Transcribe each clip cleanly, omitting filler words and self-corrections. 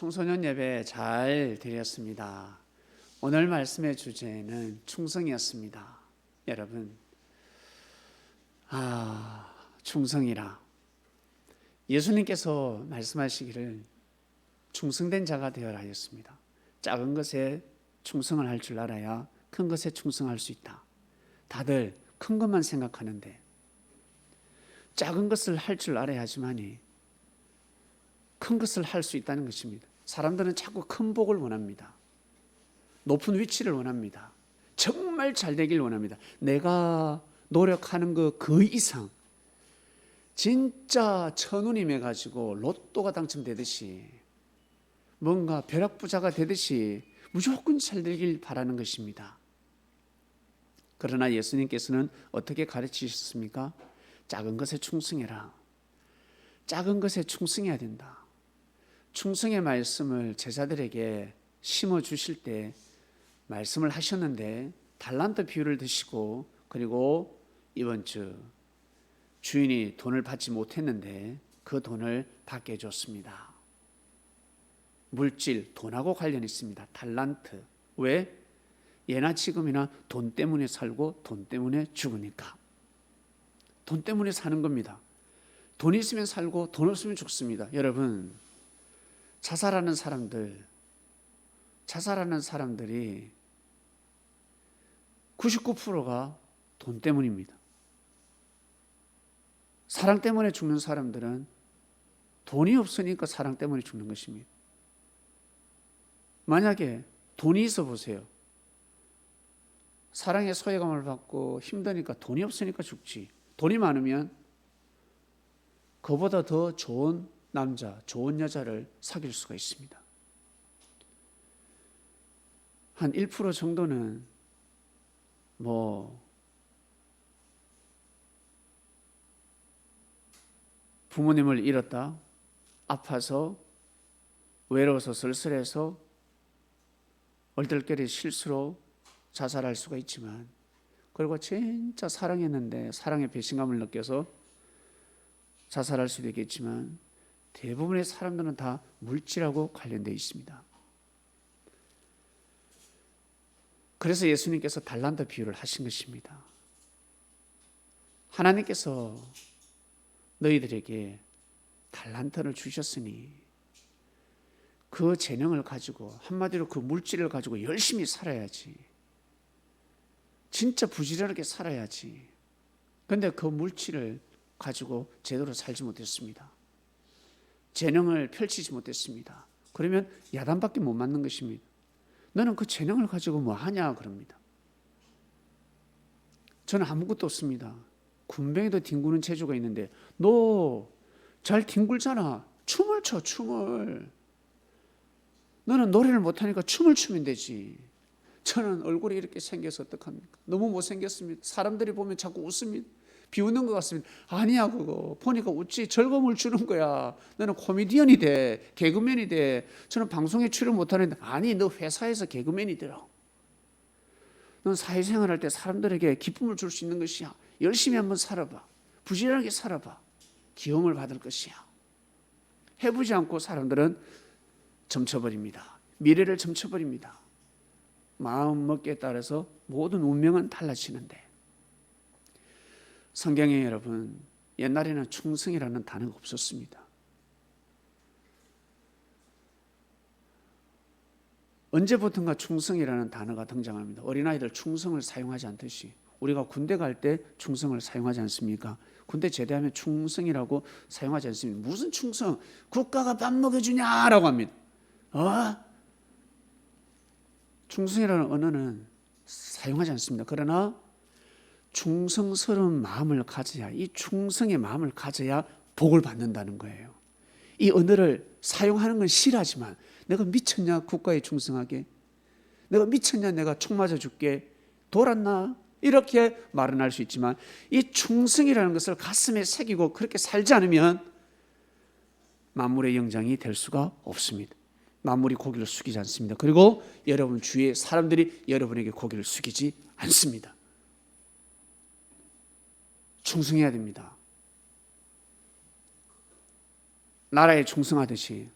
청소년 예배 잘 드렸습니다. 오늘 말씀의 주제는 충성이었습니다. 여러분, 충성이라. 예수님께서 말씀하시기를 충성된 자가 되어라 하였습니다. 작은 것에 충성을 할 줄 알아야 큰 것에 충성할 수 있다. 다들 큰 것만 생각하는데 작은 것을 할 줄 알아야 하지만이 큰 것을 할 수 있다는 것입니다. 사람들은 자꾸 큰 복을 원합니다. 높은 위치를 원합니다. 정말 잘 되길 원합니다. 내가 노력하는 그 이상, 진짜 천운임해 가지고 로또가 당첨되듯이 뭔가 벼락부자가 되듯이 무조건 잘 되길 바라는 것입니다. 그러나 예수님께서는 어떻게 가르치셨습니까? 작은 것에 충성해라. 작은 것에 충성해야 된다. 충성의 말씀을 제자들에게 심어주실 때 말씀을 하셨는데 달란트 비유를 드시고, 그리고 이번 주 주인이 돈을 받지 못했는데 그 돈을 받게 해줬습니다. 물질, 돈하고 관련이 있습니다. 달란트. 왜? 예나 지금이나 돈 때문에 살고 돈 때문에 죽으니까. 돈 때문에 사는 겁니다. 돈 있으면 살고 돈 없으면 죽습니다. 여러분, 자살하는 사람들이 99%가 돈 때문입니다. 사랑 때문에 죽는 사람들은 돈이 없으니까 사랑 때문에 죽는 것입니다. 만약에 돈이 있어 보세요. 사랑의 소외감을 받고 힘드니까 돈이 없으니까 죽지. 돈이 많으면 그보다 더 좋은 남자, 좋은 여자를 사귈 수가 있습니다. 한 1% 정도는 부모님을 잃었다, 아파서, 외로워서, 쓸쓸해서, 얼떨결에 실수로 자살할 수가 있지만, 그리고 진짜 사랑했는데 사랑의 배신감을 느껴서 자살할 수도 있겠지만, 대부분의 사람들은 다 물질하고 관련되어 있습니다. 그래서 예수님께서 달란트 비유를 하신 것입니다. 하나님께서 너희들에게 달란트를 주셨으니 그 재능을 가지고, 한마디로 그 물질을 가지고 열심히 살아야지. 진짜 부지런하게 살아야지. 그런데 그 물질을 가지고 제대로 살지 못했습니다. 재능을 펼치지 못했습니다. 그러면 야단밖에 못 맞는 것입니다. 너는 그 재능을 가지고 뭐 하냐 그럽니다. 저는 아무것도 없습니다. 군뱅이도 뒹구는 재주가 있는데 너 잘 뒹굴잖아. 춤을 춰, 춤을. 너는 노래를 못하니까 춤을 추면 되지. 저는 얼굴이 이렇게 생겨서 어떡합니까? 너무 못생겼습니다. 사람들이 보면 자꾸 웃습니다. 비웃는 것 같습니다. 아니야, 그거 보니까 웃지. 즐거움을 주는 거야. 너는 코미디언이 돼, 개그맨이 돼. 저는 방송에 출연 못하는데, 아니 너 회사에서 개그맨이 되라. 넌 사회생활할 때 사람들에게 기쁨을 줄 수 있는 것이야. 열심히 한번 살아봐. 부지런하게 살아봐. 기용을 받을 것이야. 해보지 않고 사람들은 점쳐버립니다. 미래를 점쳐버립니다. 마음 먹기에 따라서 모든 운명은 달라지는데, 성경에 여러분, 옛날에는 충성이라는 단어가 없었습니다. 언제부턴가 충성이라는 단어가 등장합니다. 어린아이들 충성을 사용하지 않듯이 우리가 군대 갈 때 충성을 사용하지 않습니까? 군대 제대하면 충성이라고 사용하지 않습니다. 무슨 충성? 국가가 밥 먹여주냐라고 합니다. 충성이라는 언어는 사용하지 않습니다. 그러나 충성스러운 마음을 가져야, 이 충성의 마음을 가져야 복을 받는다는 거예요. 이 언어를 사용하는 건 싫어하지만, 내가 미쳤냐 국가에 충성하게? 내가 미쳤냐 내가 총 맞아 줄게? 돌았나? 이렇게 말은 할 수 있지만, 이 충성이라는 것을 가슴에 새기고 그렇게 살지 않으면 만물의 영장이 될 수가 없습니다. 만물이 고개를 숙이지 않습니다. 그리고 여러분 주위의 사람들이 여러분에게 고개를 숙이지 않습니다. 충성해야 됩니다. 나라에 충성하듯이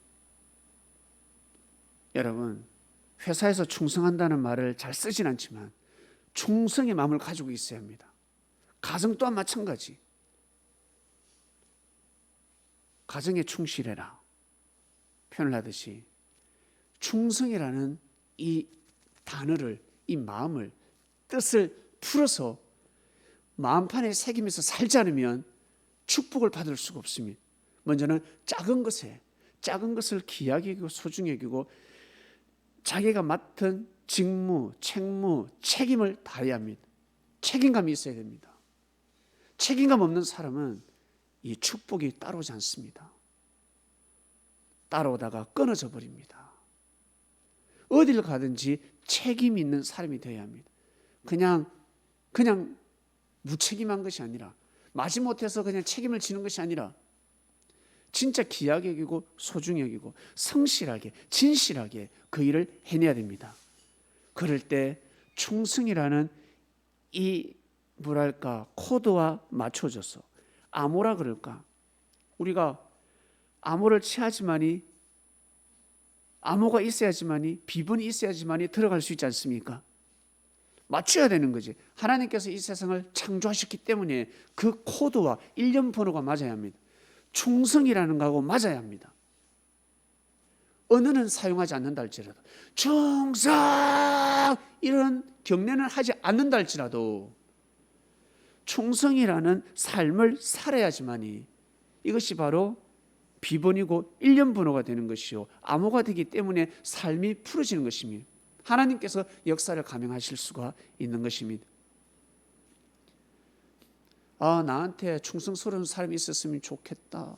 여러분, 회사에서 충성한다는 말을 잘 쓰진 않지만 충성의 마음을 가지고 있어야 합니다. 가정 또한 마찬가지. 가정에 충실해라 표현을 하듯이 충성이라는 이 단어를, 이 마음을, 뜻을 풀어서 마음판에 새기면서 살지 않으면 축복을 받을 수가 없습니다. 먼저는 작은 것을 귀하게 여기고 소중히 여기고 자기가 맡은 직무, 책무, 책임을 다해야 합니다. 책임감이 있어야 됩니다. 책임감 없는 사람은 이 축복이 따라오지 않습니다. 따라오다가 끊어져 버립니다. 어디를 가든지 책임 있는 사람이 되어야 합니다. 그냥 무책임한 것이 아니라, 마지못해서 그냥 책임을 지는 것이 아니라 진짜 귀하게 여기고 소중히 여기고 성실하게 진실하게 그 일을 해내야 됩니다. 그럴 때 충성이라는 이 코드와 맞춰져서 암호라 그럴까? 우리가 암호를 취하지만이, 암호가 있어야지만이, 비번이 있어야지만이 들어갈 수 있지 않습니까? 맞춰야 되는 거지. 하나님께서 이 세상을 창조하셨기 때문에 그 코드와 일련 번호가 맞아야 합니다. 충성이라는 거하고 맞아야 합니다. 언어는 사용하지 않는다 할지라도, 충성 이런 경례는 하지 않는다 할지라도 충성이라는 삶을 살아야지만이 이것이 바로 비번이고 일련 번호가 되는 것이요, 암호가 되기 때문에 삶이 풀어지는 것입니다. 하나님께서 역사를 감행하실 수가 있는 것입니다. 나한테 충성스러운 사람이 있었으면 좋겠다,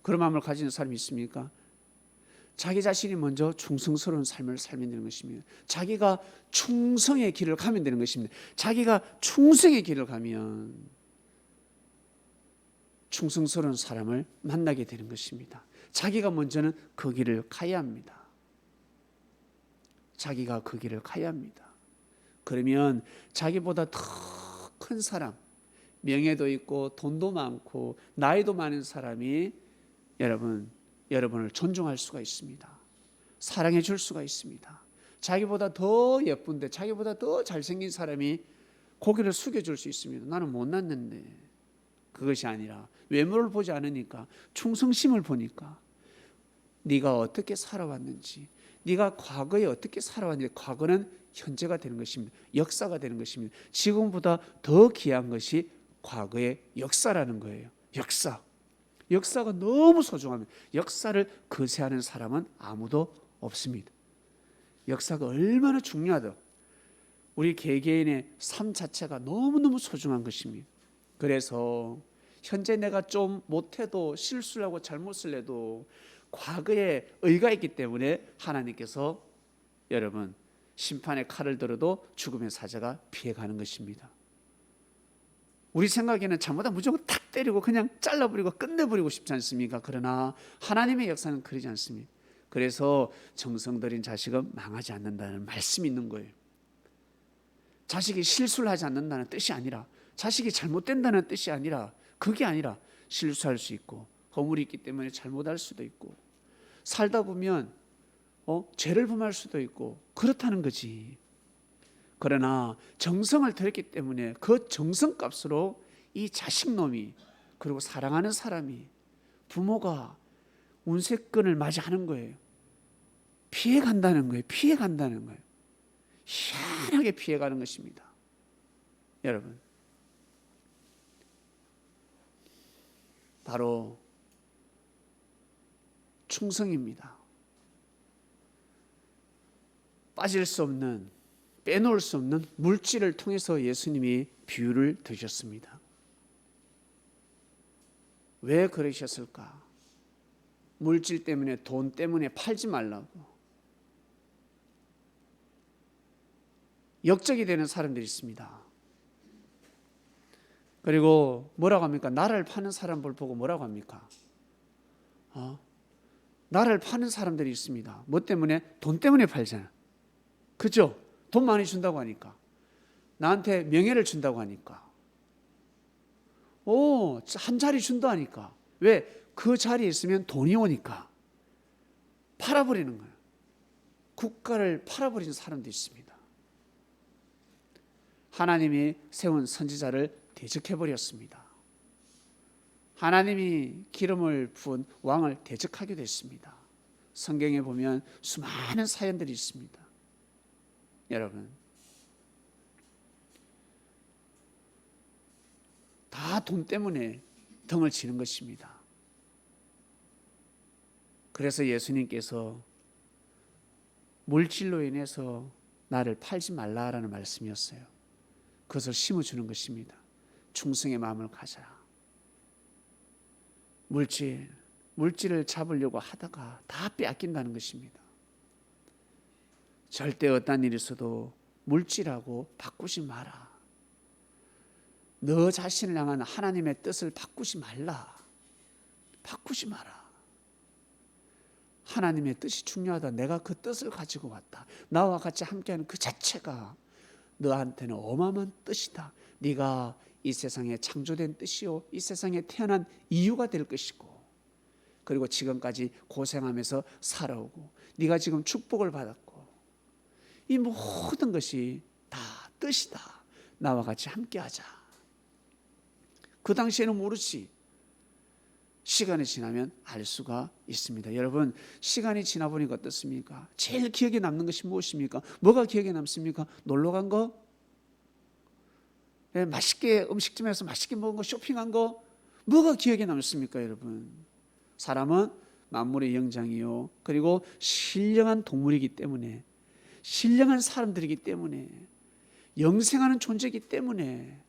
그런 마음을 가지는 사람이 있습니까? 자기 자신이 먼저 충성스러운 삶을 살면 되는 것입니다. 자기가 충성의 길을 가면 되는 것입니다. 자기가 충성의 길을 가면 충성스러운 사람을 만나게 되는 것입니다. 자기가 먼저는 그 길을 가야 합니다. 자기가 그 길을 가야 합니다. 그러면 자기보다 더 큰 사람, 명예도 있고 돈도 많고 나이도 많은 사람이 여러분을 존중할 수가 있습니다. 사랑해 줄 수가 있습니다. 자기보다 더 예쁜데, 자기보다 더 잘생긴 사람이 고개를 숙여줄 수 있습니다. 나는 못났는데. 그것이 아니라 외모를 보지 않으니까, 충성심을 보니까, 네가 어떻게 살아왔는지, 네가 과거에 어떻게 살아왔는지, 과거는 현재가 되는 것입니다. 역사가 되는 것입니다. 지금보다 더 귀한 것이 과거의 역사라는 거예요. 역사가 너무 소중합니다. 역사를 거세하는 사람은 아무도 없습니다. 역사가 얼마나 중요하다. 우리 개개인의 삶 자체가 너무너무 소중한 것입니다. 그래서 현재 내가 좀 못해도, 실수를 하고 잘못을 해도 과거에 의가 있기 때문에 하나님께서 여러분 심판의 칼을 들어도 죽음의 사자가 피해가는 것입니다. 우리 생각에는 잘못하면 무조건 탁 때리고 그냥 잘라버리고 끝내버리고 싶지 않습니까? 그러나 하나님의 역사는 그러지 않습니다. 그래서 정성 들인 자식은 망하지 않는다는 말씀이 있는 거예요. 자식이 실수를 하지 않는다는 뜻이 아니라, 자식이 잘못된다는 뜻이 아니라, 그게 아니라 실수할 수 있고 허물이 있기 때문에 잘못할 수도 있고 살다 보면 죄를 범할 수도 있고 그렇다는 거지. 그러나 정성을 들였기 때문에 그 정성값으로 이 자식놈이, 그리고 사랑하는 사람이, 부모가 운세권을 맞이하는 거예요. 피해간다는 거예요. 희한하게 피해가는 것입니다. 여러분, 바로 충성입니다. 빠질 수 없는, 빼놓을 수 없는 물질을 통해서 예수님이 비유를 드셨습니다. 왜 그러셨을까? 물질 때문에, 돈 때문에 팔지 말라고. 역적이 되는 사람들이 있습니다. 그리고 뭐라고 합니까? 나를 파는 사람들 보고 뭐라고 합니까? 나를 파는 사람들이 있습니다. 뭐 때문에? 돈 때문에 팔잖아. 그죠? 돈 많이 준다고 하니까, 나한테 명예를 준다고 하니까, 한 자리 준다 하니까. 왜? 그 자리에 있으면 돈이 오니까 팔아버리는 거예요. 국가를 팔아버린 사람도 있습니다. 하나님이 세운 선지자를 대적해버렸습니다. 하나님이 기름을 부은 왕을 대적하기도 했습니다. 성경에 보면 수많은 사연들이 있습니다. 여러분, 다 돈 때문에 등을 치는 것입니다. 그래서 예수님께서 물질로 인해서 나를 팔지 말라라는 말씀이었어요. 그것을 심어주는 것입니다. 충성의 마음을 가져라. 물질을 잡으려고 하다가 다 빼앗긴다는 것입니다. 절대 어떤 일이 있어도 물질하고 바꾸지 마라. 너 자신을 향한 하나님의 뜻을 바꾸지 말라. 바꾸지 마라. 하나님의 뜻이 중요하다. 내가 그 뜻을 가지고 왔다. 나와 같이 함께하는 그 자체가 너한테는 어마어마한 뜻이다. 네가 이 세상에 창조된 뜻이요, 이 세상에 태어난 이유가 될 것이고, 그리고 지금까지 고생하면서 살아오고 네가 지금 축복을 받았고, 이 모든 것이 다 뜻이다. 나와 같이 함께하자. 그 당시에는 모르지. 시간이 지나면 알 수가 있습니다. 여러분, 시간이 지나 보니까 어떻습니까? 제일 기억에 남는 것이 무엇입니까? 뭐가 기억에 남습니까? 놀러 간 거? 네, 맛있게 음식점에서 맛있게 먹은 거, 쇼핑한 거? 뭐가 기억에 남습니까, 여러분? 사람은 만물의 영장이요, 그리고 신령한 동물이기 때문에, 신령한 사람들이기 때문에, 영생하는 존재이기 때문에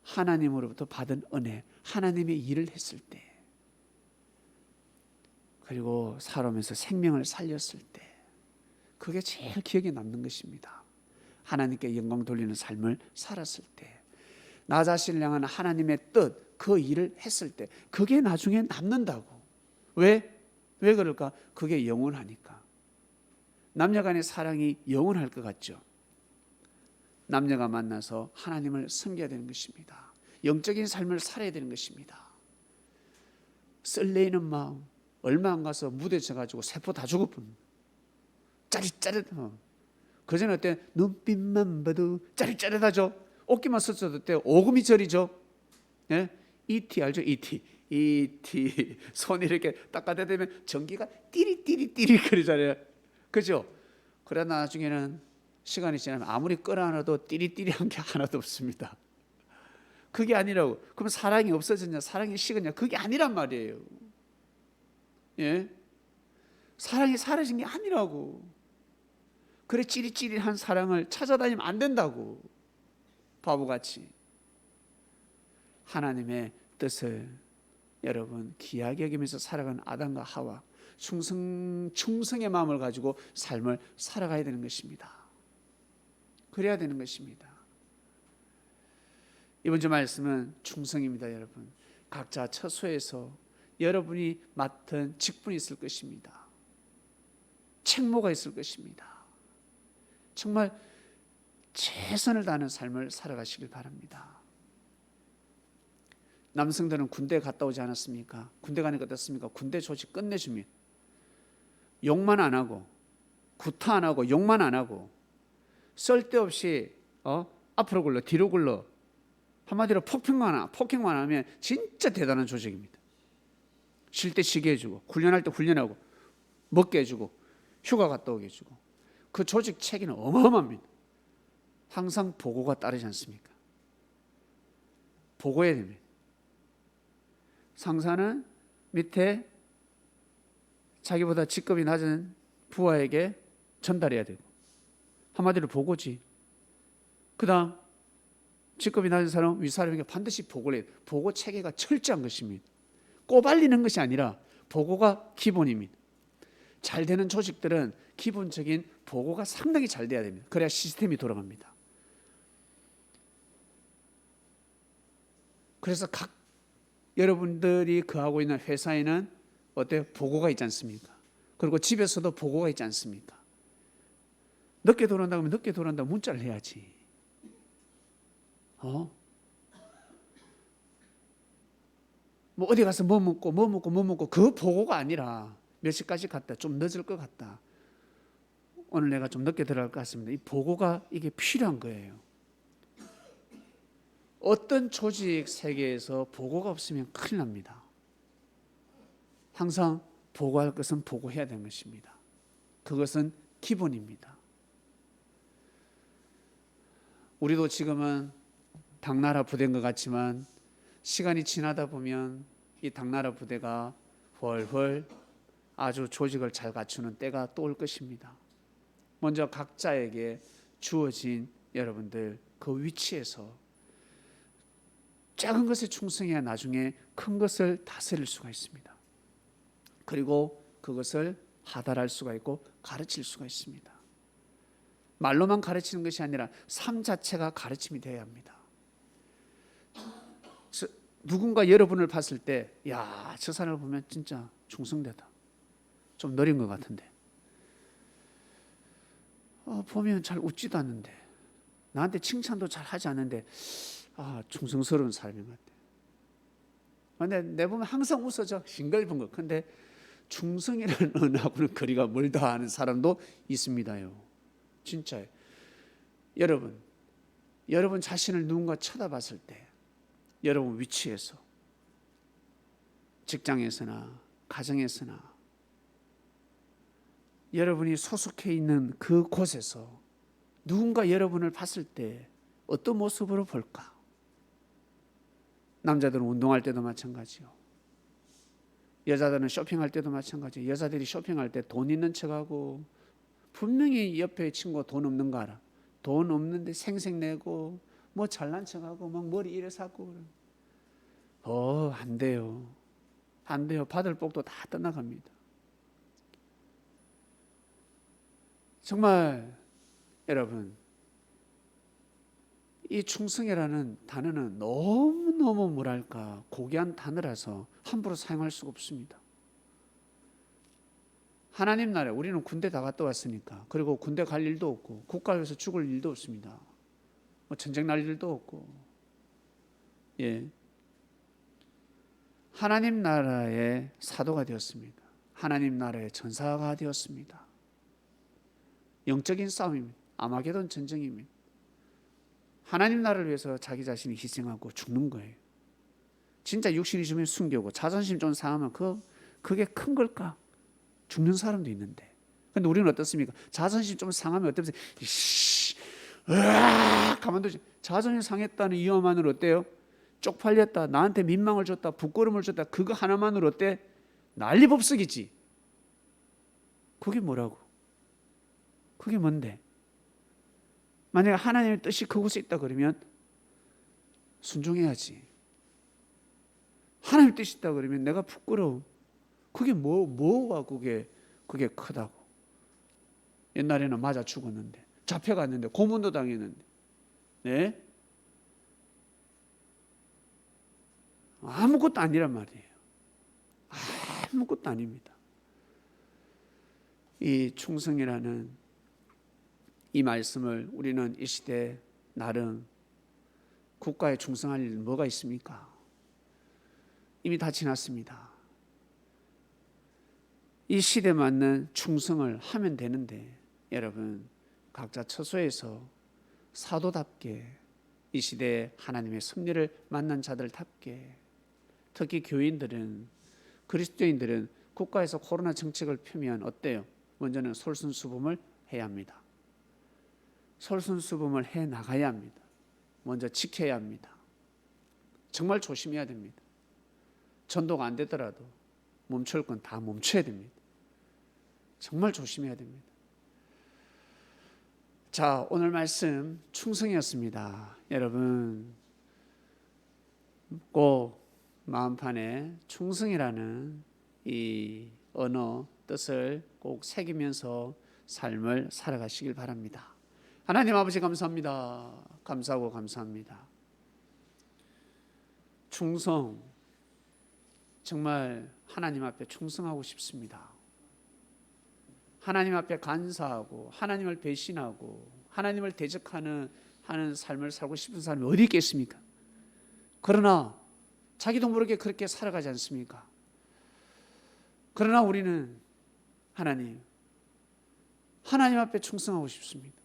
하나님으로부터 받은 은혜, 하나님의 일을 했을 때, 그리고 살아오면서 생명을 살렸을 때, 그게 제일 기억에 남는 것입니다. 하나님께 영광 돌리는 삶을 살았을 때, 나 자신을 향한 하나님의 뜻, 그 일을 했을 때, 그게 나중에 남는다고. 왜 그럴까? 그게 영원하니까. 남녀 간의 사랑이 영원할 것 같죠. 남녀가 만나서 하나님을 섬겨야 되는 것입니다. 영적인 삶을 살아야 되는 것입니다. 설레이는 마음, 얼마 안 가서 무대 쳐가지고 세포 다 죽어버린, 짜릿짜릿한. 그전에 어때? 눈빛만 봐도 짜릿짜릿하죠. 옷기만 썼어도 때 오금이 저리죠. 예? E.T. 알죠? E.T. 손 이렇게 닦아대다 되면 전기가 띠리띠리띠리 그러잖아요. 그죠? 그래 나중에는 시간이 지나면 아무리 끌어안아도 띠리띠리한 게 하나도 없습니다. 그게 아니라고. 그럼 사랑이 없어졌냐? 사랑이 식었냐? 그게 아니란 말이에요. 예? 사랑이 사라진 게 아니라고. 그래 찌릿찌릿한 사랑을 찾아다니면 안 된다고. 바보같이. 하나님의 뜻을 여러분 귀하게 여기면서 살아가는 아담과 하와, 충성의 마음을 가지고 삶을 살아가야 되는 것입니다. 그래야 되는 것입니다. 이번 주 말씀은 충성입니다. 여러분, 각자 처소에서 여러분이 맡은 직분이 있을 것입니다. 책무가 있을 것입니다. 정말 최선을 다하는 삶을 살아가시길 바랍니다. 남성들은 군대 갔다 오지 않았습니까? 군대 가니까 어떻습니까? 군대 조직 끝내주면 욕만 안 하고, 구타 안 하고, 욕만 안 하고, 쓸데없이 앞으로 굴러 뒤로 굴러, 한마디로 폭행만 하면 진짜 대단한 조직입니다. 쉴 때 쉬게 해주고, 훈련할 때 훈련하고, 먹게 해주고, 휴가 갔다 오게 해주고, 그 조직 체계는 어마어마합니다. 항상 보고가 따르지 않습니까? 보고해야 됩니다. 상사는 밑에 자기보다 직급이 낮은 부하에게 전달해야 되고, 한마디로 보고지. 그 다음 직급이 낮은 사람, 윗사람에게 반드시 보고를 해야 돼요. 보고 체계가 철저한 것입니다. 꼬발리는 것이 아니라 보고가 기본입니다. 잘 되는 조직들은 기본적인 보고가 상당히 잘 돼야 됩니다. 그래야 시스템이 돌아갑니다. 그래서 각 여러분들이 거하고 있는 회사에는 어때요? 보고가 있지 않습니까? 그리고 집에서도 보고가 있지 않습니까? 늦게 돌아온다고 하면 늦게 돌아온다고 문자를 해야지. 뭐 어디 가서 뭐 먹고 그 보고가 아니라 몇 시까지 갔다. 좀 늦을 것 같다. 오늘 내가 좀 늦게 들어갈 것 같습니다. 이 보고가 이게 필요한 거예요. 어떤 조직 세계에서 보고가 없으면 큰일 납니다. 항상 보고할 것은 보고해야 되는 것입니다. 그것은 기본입니다. 우리도 지금은 당나라 부대인 것 같지만 시간이 지나다 보면 이 당나라 부대가 훨훨 아주 조직을 잘 갖추는 때가 또 올 것입니다. 먼저 각자에게 주어진 여러분들 그 위치에서 작은 것에 충성해야 나중에 큰 것을 다스릴 수가 있습니다. 그리고 그것을 하달할 수가 있고 가르칠 수가 있습니다. 말로만 가르치는 것이 아니라 삶 자체가 가르침이 되어야 합니다. 누군가 여러분을 봤을 때, 야, 저 사람을 보면 진짜 충성되다. 좀 느린 것 같은데. 보면 잘 웃지도 않는데, 나한테 칭찬도 잘 하지 않는데, 충성스러운 사람인 것 같아. 근데 내 보면 항상 웃어져. 싱글벙글. 거. 근데 충성이라는 언어하고는 거리가 멀다 하는 사람도 있습니다요. 진짜요. 여러분 자신을 누군가 쳐다봤을 때, 여러분 위치에서, 직장에서나 가정에서나 여러분이 소속해 있는 그 곳에서 누군가 여러분을 봤을 때 어떤 모습으로 볼까? 남자들은 운동할 때도 마찬가지요. 여자들은 쇼핑할 때도 마찬가지예요. 여자들이 쇼핑할 때 돈 있는 척하고 분명히 옆에 친구가 돈 없는 거 알아. 돈 없는데 생색내고 뭐 잘난 척하고 막 머리 이래서 하고 안 돼요. 안 돼요. 받을 복도 다 떠나갑니다. 정말 여러분 이 충성이라는 단어는 너무너무 뭐랄까 고귀한 단어라서 함부로 사용할 수가 없습니다. 하나님 나라에 우리는 군대 다 갔다 왔으니까 그리고 군대 갈 일도 없고 국가에서 죽을 일도 없습니다. 뭐 전쟁 날 일도 없고 하나님 나라의 사도가 되었습니다. 하나님 나라의 전사가 되었습니다. 영적인 싸움입니다. 아마게돈 전쟁입니다. 하나님 나라를 위해서 자기 자신이 희생하고 죽는 거예요. 진짜 육신이 좀 숨겨고 자존심 좀 상하면 그게 큰 걸까? 죽는 사람도 있는데. 근데 우리는 어떻습니까? 자존심 좀 상하면 어때요? 가만두지. 자존심 상했다는 이유만으로 어때요? 쪽팔렸다, 나한테 민망을 줬다, 부끄러움을 줬다, 그거 하나만으로 어때? 난리법석이지. 그게 뭐라고? 그게 뭔데? 만약에 하나님의 뜻이 그곳에 있다 그러면 순종해야지. 하나님의 뜻이 있다 그러면 내가 부끄러워. 그게 뭐가 그게 크다고. 옛날에는 맞아 죽었는데, 잡혀갔는데, 고문도 당했는데, 네? 아무것도 아니란 말이에요. 아무것도 아닙니다. 이 충성이라는 이 말씀을 우리는 이 시대 나름 국가에 충성할 일 뭐가 있습니까? 이미 다 지났습니다. 이 시대에 맞는 충성을 하면 되는데 여러분 각자 처소에서 사도답게 이 시대에 하나님의 섭리를 만난 자들답게 특히 교인들은 그리스도인들은 국가에서 코로나 정책을 펴면 어때요? 먼저는 솔선수범을 해야 합니다. 솔선수범을 해 나가야 합니다. 먼저 지켜야 합니다. 정말 조심해야 됩니다. 전도가 안 되더라도 멈출 건 다 멈춰야 됩니다. 정말 조심해야 됩니다. 자, 오늘 말씀 충성이었습니다. 여러분 꼭 마음판에 충성이라는 이 언어 뜻을 꼭 새기면서 삶을 살아가시길 바랍니다. 하나님 아버지 감사합니다. 감사하고 감사합니다. 충성, 정말 하나님 앞에 충성하고 싶습니다. 하나님 앞에 간사하고 하나님을 배신하고 하나님을 대적하는 삶을 살고 싶은 사람이 어디 있겠습니까? 그러나 자기도 모르게 그렇게 살아가지 않습니까? 그러나 우리는 하나님 앞에 충성하고 싶습니다.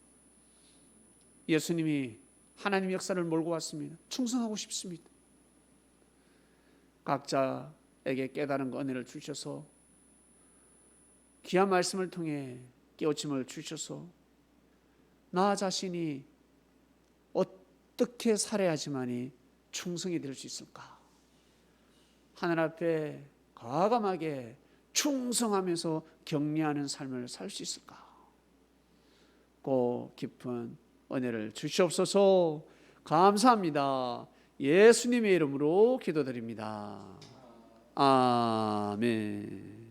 예수님이 하나님 역사를 몰고 왔습니다. 충성하고 싶습니다. 각자에게 깨달은 은혜를 주셔서 귀한 말씀을 통해 깨우침을 주셔서 나 자신이 어떻게 살아야지만이 충성이 될 수 있을까? 하늘 앞에 과감하게 충성하면서 격려하는 삶을 살 수 있을까? 꼭 깊은 은혜를 주시옵소서. 감사합니다. 예수님의 이름으로 기도드립니다. 아멘.